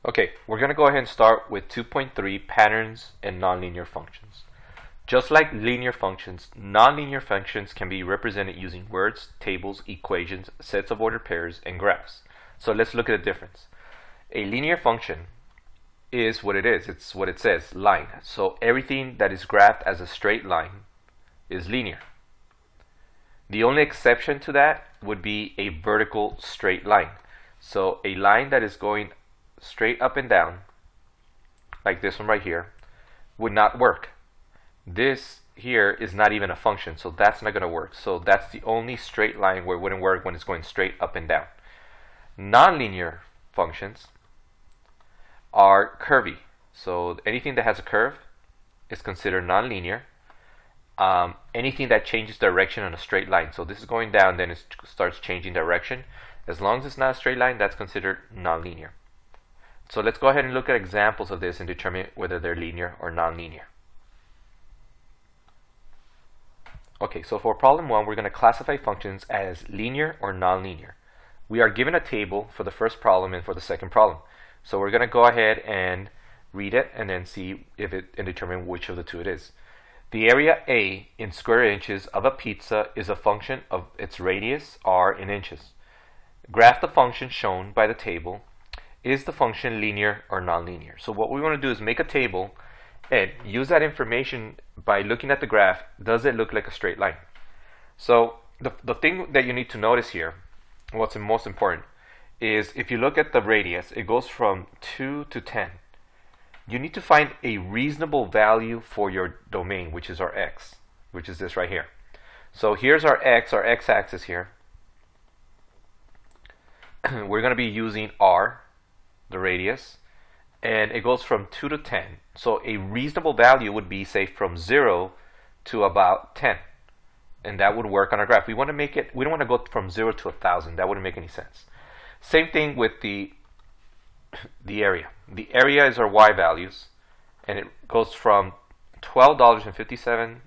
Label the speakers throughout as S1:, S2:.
S1: Okay, we're going to go ahead and start with 2.3 patterns and nonlinear functions. Just like linear functions, nonlinear functions can be represented using words, tables, equations, sets of ordered pairs, and graphs. So let's look at the difference. A linear function is what it is. It's what it says, line. So everything that is graphed as a straight line is linear. The only exception to that would be a vertical straight line. So a line that is going straight up and down, like this one right here, would not work. This here is not even a function, so that's not going to work. So that's the only straight line where it wouldn't work when it's going straight up and down. Nonlinear functions are curvy. So anything that has a curve is considered nonlinear. Anything that changes direction on a straight line, so this is going down, then it starts changing direction. As long as it's not a straight line, that's considered nonlinear. So let's go ahead and look at examples of this and determine whether they're linear or nonlinear. Okay, so for problem 1, we're going to classify functions as linear or nonlinear. We are given a table for the first problem and for the second problem. So we're going to go ahead and read it and then see if it and determine which of the two it is. The area A in square inches of a pizza is a function of its radius r in inches. Graph the function shown by the table. Is the function linear or nonlinear? So what we want to do is make a table and use that information by looking at the graph. Does it look like a straight line? So the thing that you need to notice here, what's most important, is if you look at the radius, it goes from 2 to 10. You need to find a reasonable value for your domain, which is our x, which is this right here. So here's our x-axis here. We're going to be using r, the radius, and it goes from 2 to 10. So a reasonable value would be, say, from 0 to about 10. And that would work on our graph. We want to make it, we don't want to go from 0 to 1,000. That wouldn't make any sense. Same thing with the area. The area is our y values, and it goes from $12.57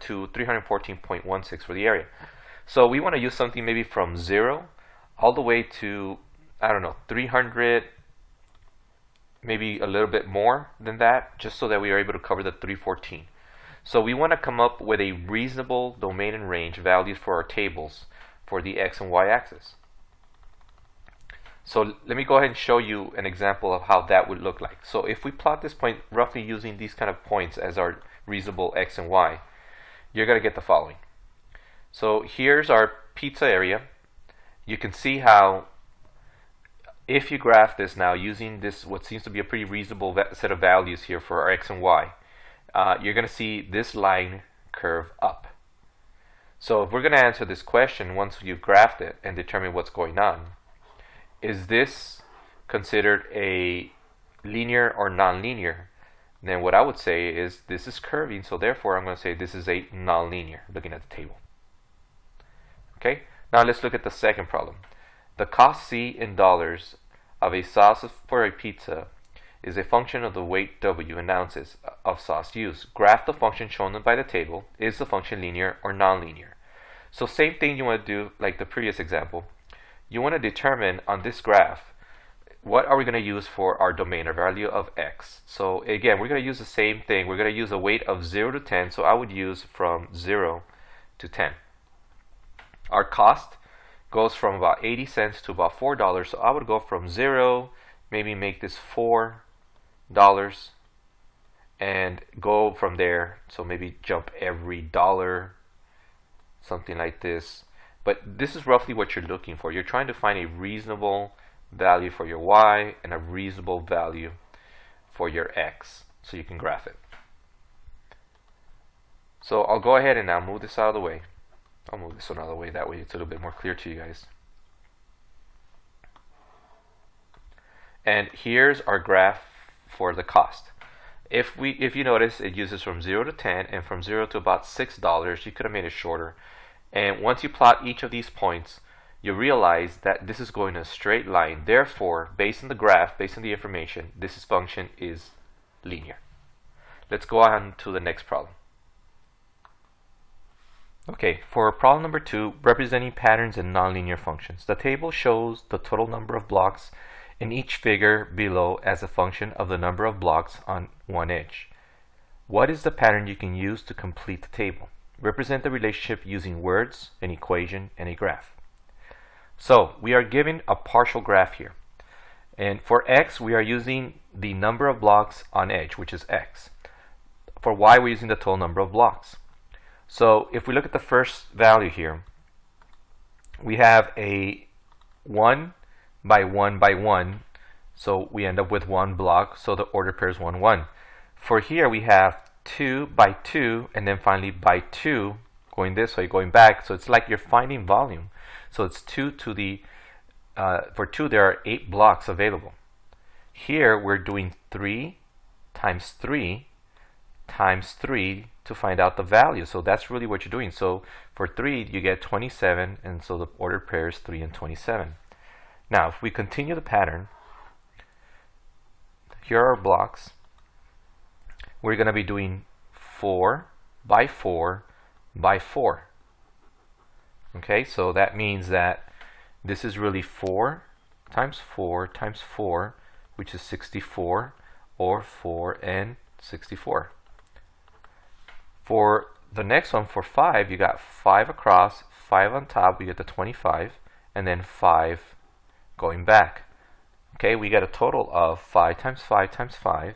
S1: to 314.16 for the area. So we want to use something maybe from 0 all the way to, I don't know, 300, maybe a little bit more than that, just so that we are able to cover the 314. So we want to come up with a reasonable domain and range values for our tables for the x and y axis. So let me go ahead and show you an example of how that would look like. So if we plot this point roughly using these kind of points as our reasonable x and y, you're going to get the following. So here's our pizza area. You can see how if you graph this now using this, what seems to be a pretty reasonable set of values here for our x and y, you're going to see this line curve up. So if we're going to answer this question once you've graphed it and determine what's going on, is this considered a linear or nonlinear? Then what I would say is this is curving, so therefore I'm going to say this is a nonlinear, looking at the table. Okay, now let's look at the second problem. The cost C in dollars of a sauce for a pizza is a function of the weight W in ounces of sauce used. Graph the function shown by the table. Is the function linear or nonlinear? So same thing you want to do like the previous example. You want to determine on this graph, what are we going to use for our domain, our value of x. So again, we're going to use the same thing. We're going to use a weight of 0 to 10, so I would use from 0 to 10. Our cost goes from about 80 cents to about $4, so I would go from 0, maybe make this $4, and go from there. So maybe jump every dollar, something like this. But this is roughly what you're looking for. You're trying to find a reasonable value for your y and a reasonable value for your x, so you can graph it. So I'll go ahead and now move this out of the way. I'll move this one out of the way, that way it's a little bit more clear to you guys. And here's our graph for the cost. If you notice, it uses from 0 to 10 and from 0 to about $6. You could have made it shorter. And once you plot each of these points, you realize that this is going in a straight line. Therefore, based on the graph, based on the information, this function is linear. Let's go on to the next problem. Okay, for problem number 2, representing patterns in nonlinear functions. The table shows the total number of blocks in each figure below as a function of the number of blocks on one edge. What is the pattern you can use to complete the table? Represent the relationship using words, an equation, and a graph. So we are given a partial graph here. And for x, we are using the number of blocks on edge, which is x. For y, we're using the total number of blocks. So if we look at the first value here, we have a 1 by 1 by 1. So we end up with one block. So the order pair is 1, 1. For here, we have 2 by 2, and then finally by 2, going this way, going back. So it's like you're finding volume. So it's 2 to the, for 2, there are 8 blocks available. Here, we're doing 3 times 3 times 3 to find out the value. So that's really what you're doing. So for 3, you get 27, and so the ordered pair is 3 and 27. Now, if we continue the pattern, here are our blocks. We're going to be doing 4 by 4 by 4. Okay, so that means that this is really 4 times 4 times 4, which is 64, or 4 and 64. For the next one, for 5, you got 5 across, 5 on top, we get the 25, and then 5 going back. Okay, we get a total of 5 times 5 times 5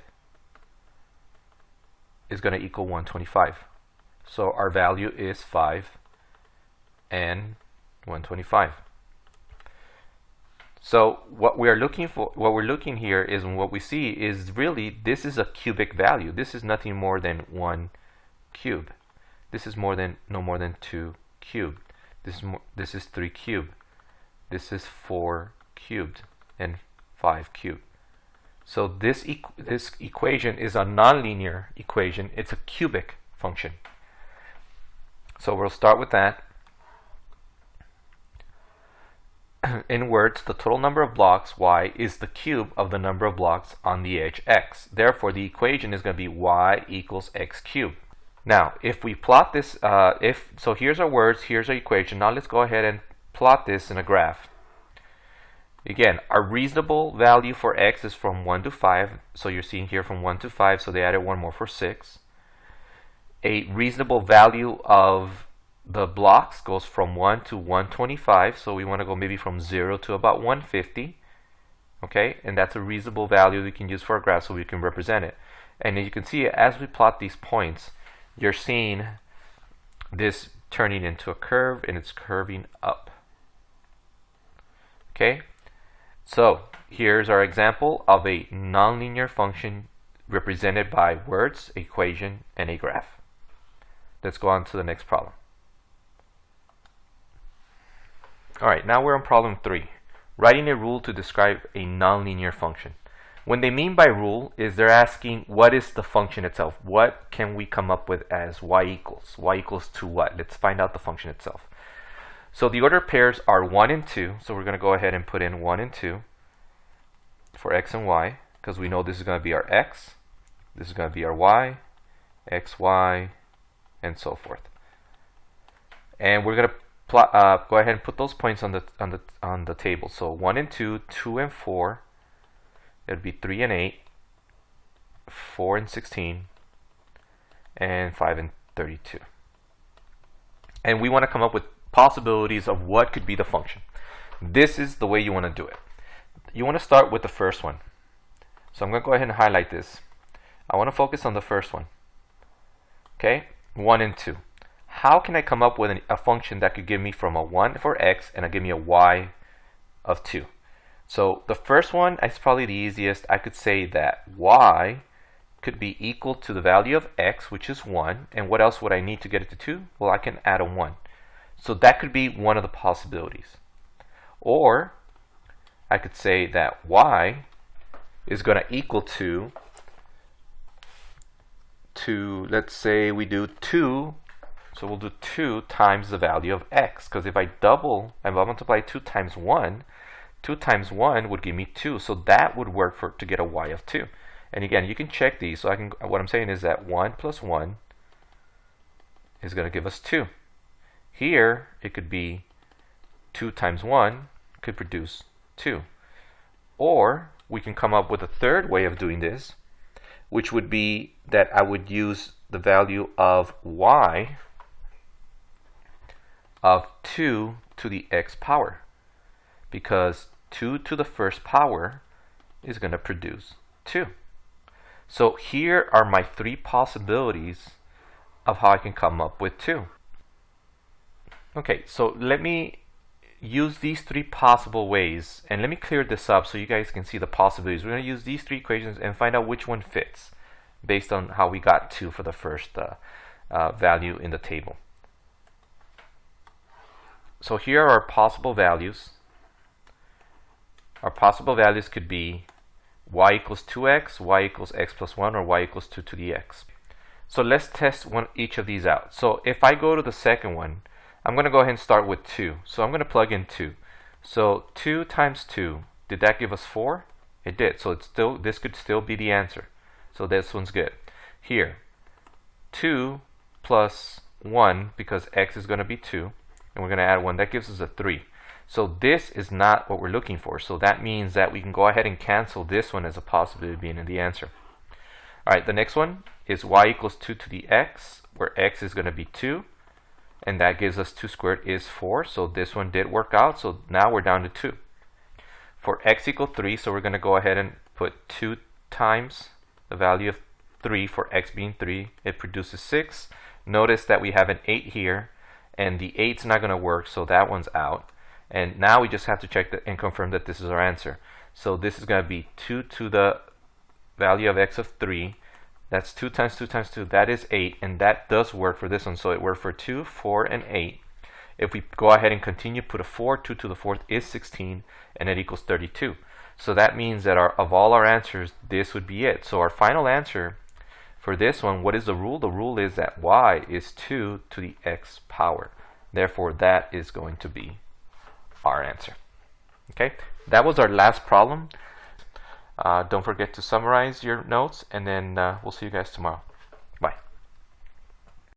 S1: is going to equal 125. So our value is 5 and 125. So what we are looking for, what we're looking here is, and what we see is really, this is a cubic value. This is nothing more than 1 cube. This is no more than 2 cubed. This is 3 cubed. This is 4 cubed and 5 cubed. So this equation is a nonlinear equation. It's a cubic function. So we'll start with that. In words, the total number of blocks y is the cube of the number of blocks on the edge x. Therefore, the equation is going to be y equals x cubed. Now, if we plot this, so here's our words, here's our equation. Now let's go ahead and plot this in a graph. Again, our reasonable value for x is from 1 to 5. So you're seeing here from 1 to 5, so they added one more for 6. A reasonable value of the blocks goes from 1 to 125. So we want to go maybe from 0 to about 150. Okay, and that's a reasonable value we can use for a graph so we can represent it. And you can see as we plot these points, you're seeing this turning into a curve, and it's curving up. Okay, so here's our example of a nonlinear function represented by words, equation, and a graph. Let's go on to the next problem. Alright, now we're on problem 3. Writing a rule to describe a nonlinear function. What they mean by rule is they're asking what is the function itself. What can we come up with as y equals? Y equals to what? Let's find out the function itself. So the ordered pairs are 1 and 2. So we're going to go ahead and put in 1 and 2 for x and y, because we know this is going to be our x, this is going to be our y, x, y, and so forth. And we're going to go ahead and put those points on the table. So 1 and 2, 2 and 4. It would be 3 and 8, 4 and 16, and 5 and 32. And we want to come up with possibilities of what could be the function. This is the way you want to do it. You want to start with the first one. So I'm going to go ahead and highlight this. I want to focus on the first one. Okay, 1 and 2. How can I come up with a function that could give me from a 1 for x and give me a y of 2? So the first one is probably the easiest. I could say that y could be equal to the value of x, which is 1. And what else would I need to get it to 2? Well, I can add a 1. So that could be one of the possibilities. Or I could say that y is going to equal to, let's say we do 2. So we'll do 2 times the value of x. Because if I multiply 2 times 1, 2 times 1 would give me 2, so that would work to get a y of 2. And again, you can check these. So what I'm saying is that 1 plus 1 is going to give us 2. Here, it could be 2 times 1 could produce 2. Or we can come up with a third way of doing this, which would be that I would use the value of y of 2 to the x power, because 2 to the first power is going to produce 2. So here are my three possibilities of how I can come up with 2. Okay, so let me use these three possible ways, and let me clear this up so you guys can see the possibilities. We're going to use these three equations and find out which one fits based on how we got 2 for the first value in the table. So here are our possible values. Our possible values could be y equals 2x, y equals x plus 1, or y equals 2 to the x. So let's test each of these out. So if I go to the second one, I'm going to go ahead and start with 2. So I'm going to plug in 2. So 2 times 2, did that give us 4? It did. So this could still be the answer. So this one's good. Here, 2 plus 1, because x is going to be 2, and we're going to add 1, that gives us a 3. So this is not what we're looking for. So that means that we can go ahead and cancel this one as a possibility of being in the answer. All right, the next one is y equals 2 to the x, where x is going to be 2. And that gives us 2 squared is 4. So this one did work out. So now we're down to 2. For x equals 3, so we're going to go ahead and put 2 times the value of 3 for x being 3. It produces 6. Notice that we have an 8 here, and the 8's not going to work, so that one's out. And now we just have to check and confirm that this is our answer. So this is going to be 2 to the value of x of 3. That's 2 times 2 times 2. That is 8, and that does work for this one. So it worked for 2, 4, and 8. If we go ahead and continue, put a 4, 2 to the 4th is 16, and it equals 32. So that means that of all our answers, this would be it. So our final answer for this one, what is the rule? The rule is that y is 2 to the x power. Therefore, that is going to be our answer. Okay, that was our last problem. Don't forget to summarize your notes, and then we'll see you guys tomorrow.